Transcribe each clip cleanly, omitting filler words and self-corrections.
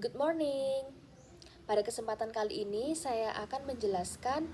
Good morning. Pada kesempatan kali ini saya akan menjelaskan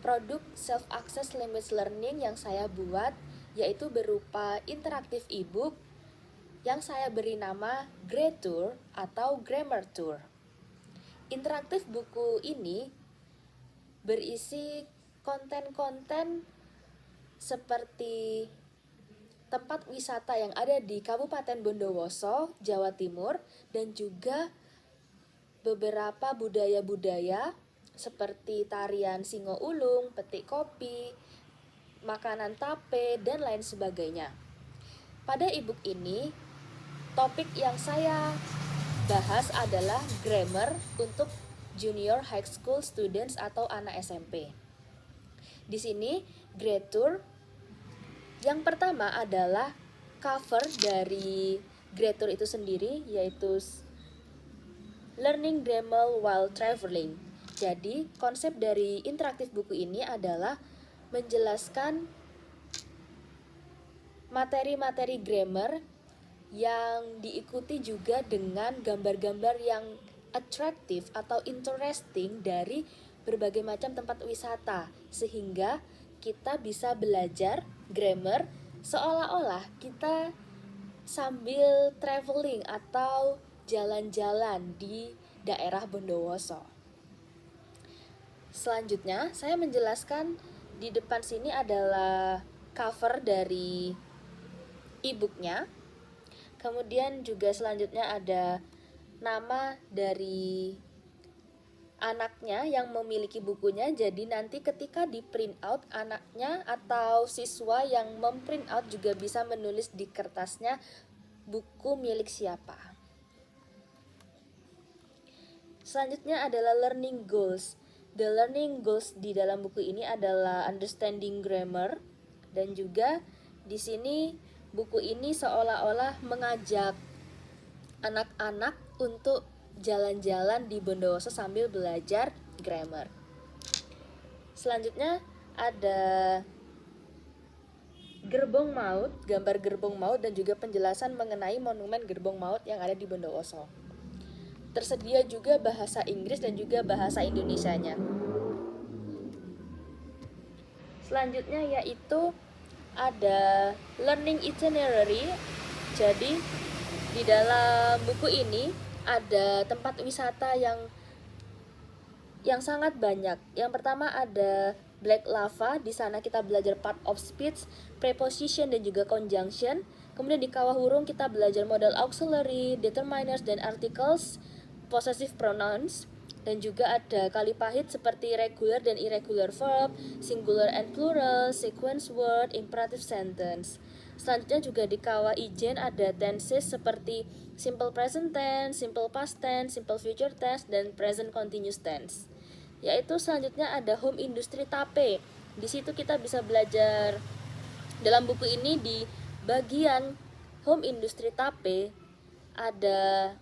produk self-access language learning yang saya buat, yaitu berupa interaktif e-book yang saya beri nama Gretour atau Grammar Tour. Interaktif buku ini berisi konten-konten seperti tempat wisata yang ada di Kabupaten Bondowoso, Jawa Timur, dan juga beberapa budaya-budaya seperti tarian Singo Ulung, petik kopi, makanan tape, dan lain sebagainya. Pada e-book ini, topik yang saya bahas adalah grammar untuk junior high school students atau anak SMP. Di sini, Gretour yang pertama adalah cover dari Gretour itu sendiri, yaitu Learning Grammar While Traveling. Jadi, konsep dari interaktif buku ini adalah menjelaskan materi-materi grammar yang diikuti juga dengan gambar-gambar yang atraktif atau interesting dari berbagai macam tempat wisata, sehingga kita bisa belajar grammar seolah-olah kita sambil traveling atau jalan-jalan di daerah Bondowoso. Selanjutnya, saya menjelaskan di depan sini adalah cover dari e-booknya. Kemudian juga selanjutnya ada nama dari anaknya yang memiliki bukunya. Jadi nanti ketika di print out, anaknya atau siswa yang memprint out juga bisa menulis di kertasnya buku milik siapa. Selanjutnya adalah learning goals. The learning goals di dalam buku ini adalah understanding grammar, dan juga di sini buku ini seolah-olah mengajak anak-anak untuk jalan-jalan di Bondowoso sambil belajar grammar. Selanjutnya ada gerbong maut, gambar gerbong maut, dan juga penjelasan mengenai monumen gerbong maut yang ada di Bondowoso. Tersedia juga bahasa Inggris dan juga bahasa Indonesianya. Selanjutnya yaitu ada learning itinerary. Jadi di dalam buku ini ada tempat wisata yang sangat banyak. Yang pertama ada Black Lava. Di sana kita belajar part of speech, preposition, dan juga conjunction. Kemudian di Kawah Wurung kita belajar modal auxiliary, determiners, dan articles, possessive pronouns. Dan juga ada Kalipahit seperti regular dan irregular verb, singular and plural, sequence word, imperative sentence. Selanjutnya juga di Kawah Ijen ada tenses seperti simple present tense, simple past tense, simple future tense, dan present continuous tense. Yaitu selanjutnya ada home industry tape. Di situ kita bisa belajar dalam buku ini di bagian home industry tape ada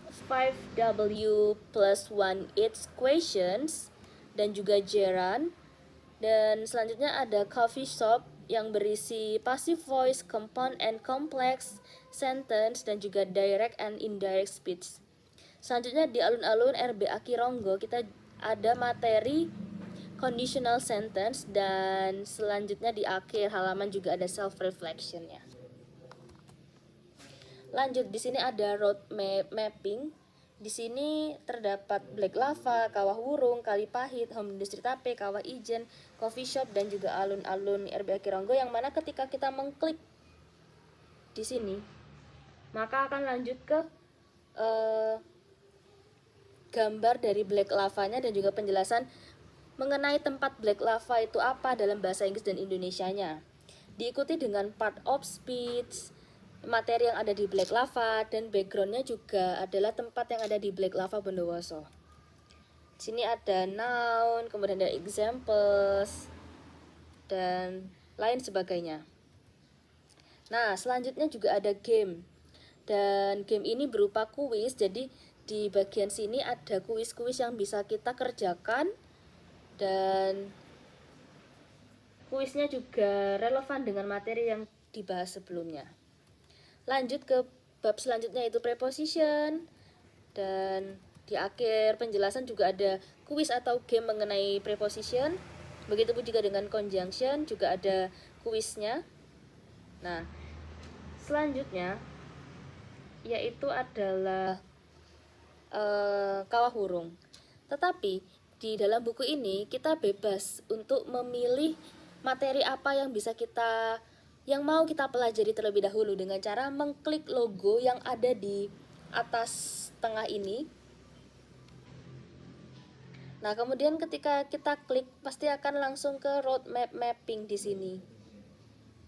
5W plus 1H questions dan juga gerund. Dan selanjutnya ada coffee shop yang berisi passive voice, compound and complex sentence, dan juga direct and indirect speech. Selanjutnya di alun-alun RBA Kironggo kita ada materi conditional sentence, dan selanjutnya di akhir halaman juga ada self reflectionnya. Lanjut, di sini ada road mapping. Di sini terdapat Black Lava, Kawah Wurung, Kalipahit, Home Industry Tape, Kawah Ijen, Coffee Shop, dan juga alun-alun RBA Kironggo, yang mana ketika kita mengklik di sini maka akan lanjut ke gambar dari Black Lavanya dan juga penjelasan mengenai tempat Black Lava itu apa dalam bahasa Inggris dan Indonesianya. Diikuti dengan part of speech, materi yang ada di Black Lava, dan backgroundnya juga adalah tempat yang ada di Black Lava Bondowoso. Sini ada noun, kemudian ada examples, dan lain sebagainya. Nah, selanjutnya juga ada game. Dan game ini berupa kuis, jadi di bagian sini ada kuis-kuis yang bisa kita kerjakan, dan kuisnya juga relevan dengan materi yang dibahas sebelumnya. Lanjut ke bab selanjutnya, yaitu preposition. Dan di akhir penjelasan juga ada kuis atau game mengenai preposition. Begitupun juga dengan conjunction, juga ada kuisnya. Nah, selanjutnya yaitu adalah kawah hurung. Tetapi di dalam buku ini kita bebas untuk memilih materi apa yang mau kita pelajari terlebih dahulu dengan cara mengklik logo yang ada di atas tengah ini. Nah, kemudian ketika kita klik pasti akan langsung ke roadmap mapping di sini.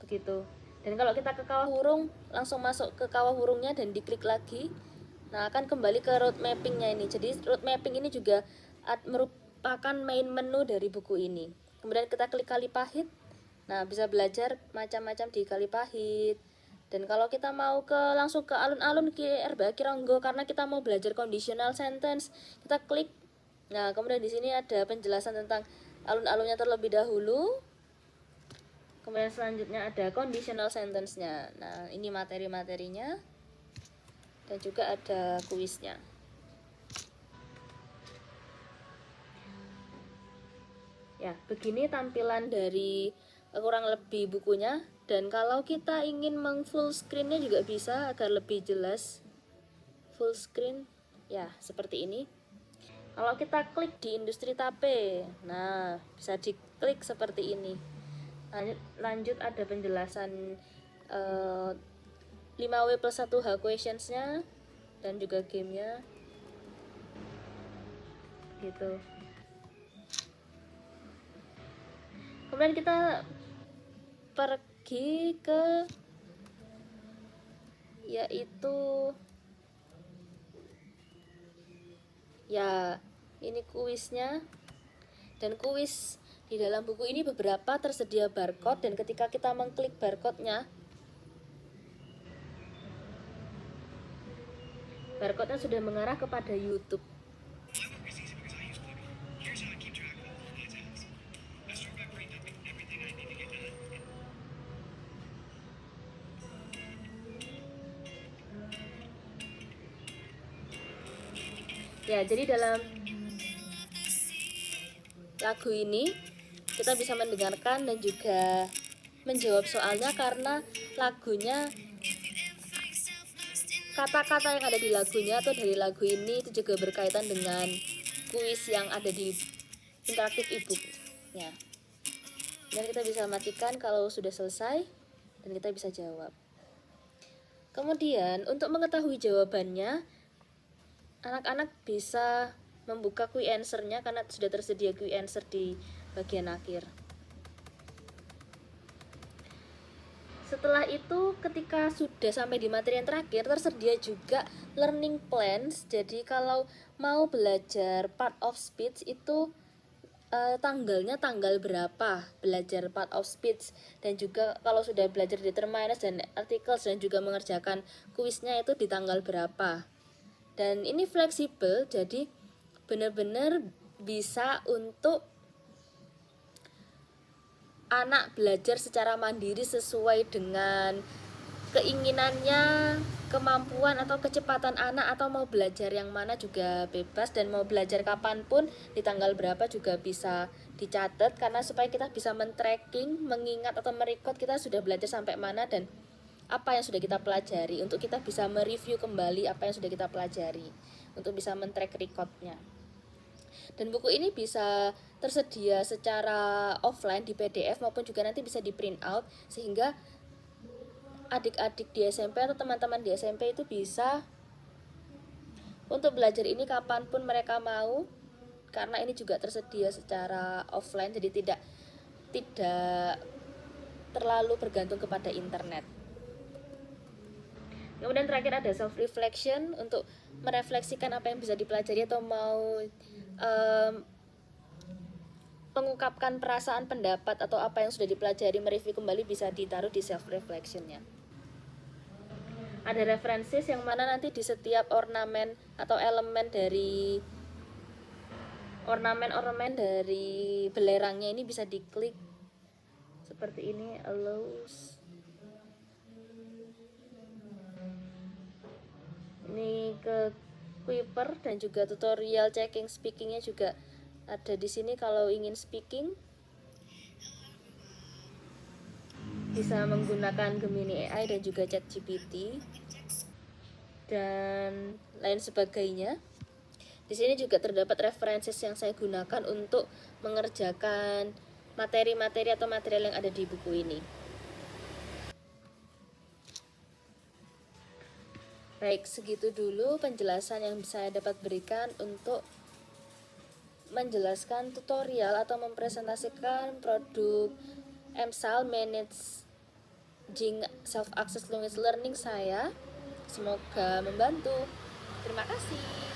Begitu. Dan kalau kita ke kawah hurung, langsung masuk ke kawah hurungnya dan diklik lagi. Nah, akan kembali ke road mappingnya ini. Jadi road mapping ini juga merupakan main menu dari buku ini. Kemudian kita klik Kalipahit. Nah, bisa belajar macam-macam di Kalipahit. Dan kalau kita mau langsung ke alun-alun Kironggo karena kita mau belajar conditional sentence, kita klik. Nah, kemudian di sini ada penjelasan tentang alun-alunnya terlebih dahulu. Kemudian selanjutnya ada conditional sentence-nya. Nah, ini materi-materinya. Dan juga ada kuisnya. Ya, begini tampilan dari kurang lebih bukunya. Dan kalau kita ingin full screen-nya juga bisa agar lebih jelas. Full screen, ya seperti ini. Kalau kita klik di industri tape, nah bisa diklik seperti ini. Lanjut ada penjelasan 5W+1H questions-nya dan juga gamenya gitu. Kemudian kita pergi ke yaitu ya ini kuisnya. Dan kuis di dalam buku ini beberapa tersedia barcode, dan ketika kita mengklik barcode-nya sudah mengarah kepada YouTube. Ya, jadi dalam lagu ini kita bisa mendengarkan dan juga menjawab soalnya karena lagunya, kata-kata yang ada di lagunya atau dari lagu ini itu juga berkaitan dengan kuis yang ada di interaktif ebook ya. Dan kita bisa matikan kalau sudah selesai dan kita bisa jawab. Kemudian untuk mengetahui jawabannya, anak-anak bisa membuka quick answer-nya karena sudah tersedia quick answer di bagian akhir. Setelah itu, ketika sudah sampai di materi yang terakhir, tersedia juga learning plans. Jadi kalau mau belajar part of speech itu tanggalnya tanggal berapa belajar part of speech, dan juga kalau sudah belajar determiners dan articles dan juga mengerjakan kuisnya itu di tanggal berapa. Dan ini fleksibel, jadi benar-benar bisa untuk anak belajar secara mandiri sesuai dengan keinginannya, kemampuan atau kecepatan anak, atau mau belajar yang mana juga bebas, dan mau belajar kapanpun di tanggal berapa juga bisa dicatat, karena supaya kita bisa men-tracking, mengingat atau merecord kita sudah belajar sampai mana dan apa yang sudah kita pelajari, untuk kita bisa mereview kembali apa yang sudah kita pelajari, untuk bisa men-track recordnya. Dan buku ini bisa tersedia secara offline di PDF maupun juga nanti bisa di print out, sehingga adik-adik di SMP atau teman-teman di SMP itu bisa untuk belajar ini kapanpun mereka mau, karena ini juga tersedia secara offline, jadi tidak terlalu bergantung kepada internet. Kemudian terakhir ada self reflection, untuk merefleksikan apa yang bisa dipelajari atau mau mengungkapkan perasaan, pendapat atau apa yang sudah dipelajari, mereview kembali, bisa ditaruh di self reflectionnya. Ada references yang mana nanti di setiap ornamen atau elemen dari ornamen dari belerangnya ini bisa diklik seperti ini, allows. Ini ke Kuiper dan juga tutorial checking speakingnya juga ada di sini. Kalau ingin speaking bisa menggunakan Gemini AI dan juga ChatGPT dan lain sebagainya. Di sini juga terdapat referensi yang saya gunakan untuk mengerjakan materi-materi atau material yang ada di buku ini. Baik, segitu dulu penjelasan yang saya dapat berikan untuk menjelaskan tutorial atau mempresentasikan produk MSAL Managing Self Access Language Learning saya. Semoga membantu. Terima kasih.